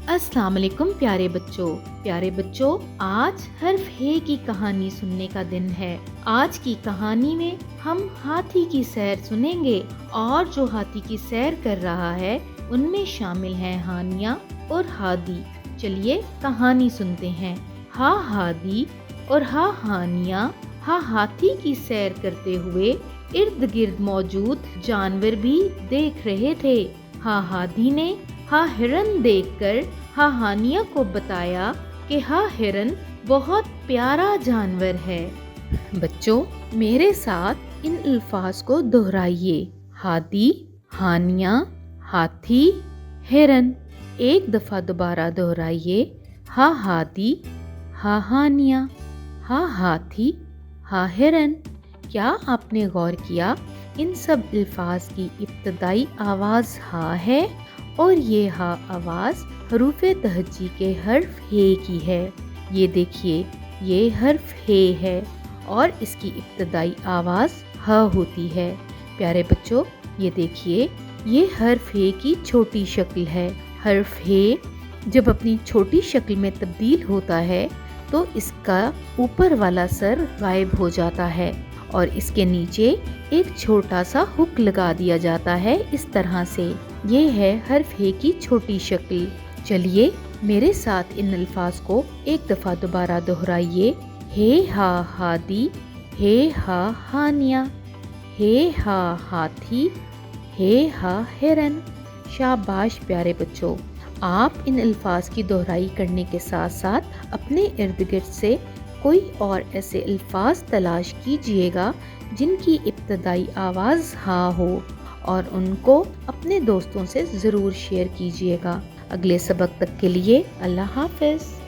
अस्सलाम वालेकुम प्यारे बच्चों, आज हर्फ हे की कहानी सुनने का दिन है। आज की कहानी में हम हाथी की सैर सुनेंगे और जो हाथी की सैर कर रहा है उनमें शामिल हैं हानिया और हादी। चलिए कहानी सुनते हैं। हा हादी और हा हानिया हा हाथी की सैर करते हुए इर्द गिर्द मौजूद जानवर भी देख रहे थे। हा हादी ने हा हिरन देखकर हा हानिया को बताया कि हा हिरन बहुत प्यारा जानवर है। बच्चों, मेरे साथ इन अल्फाज को दोहराइए। हादी, हानिया, हाथी, हिरन। एक दफ़ा दोबारा दोहराइए। हा हादी, हा हानिया, हा हाथी, हा हिरन। क्या आपने गौर किया इन सब अल्फाज की इब्तदाई आवाज़ हा है और ये हा आवाज़ हरूफ़े तहज्जी के हर्फ हे की है। ये देखिए, ये हर्फ हे है और इसकी इब्तदाई आवाज़ ह होती है। प्यारे बच्चों, ये देखिए, ये हर्फ हे की छोटी शक्ल है। हर्फ हे जब अपनी छोटी शक्ल में तब्दील होता है तो इसका ऊपर वाला सर गायब हो जाता है और इसके नीचे एक छोटा सा हुक लगा दिया जाता है। इस तरह से ये है हर्फ हे की छोटी शक्ल। चलिए मेरे साथ इन अल्फाज को एक दफ़ा दोबारा दोहराइए। हे हा हादी, हे हा हानिया, हे हा हाथी, हे हा हिरन। शाबाश प्यारे बच्चों, आप इन अल्फाज की दोहराई करने के साथ साथ अपने इर्द गिर्द से कोई और ऐसे अल्फाज तलाश कीजिएगा जिनकी इब्तदाई आवाज़ हा हो और उनको अपने दोस्तों से ज़रूर शेयर कीजिएगा। अगले सबक तक के लिए अल्लाह हाफ़िज़।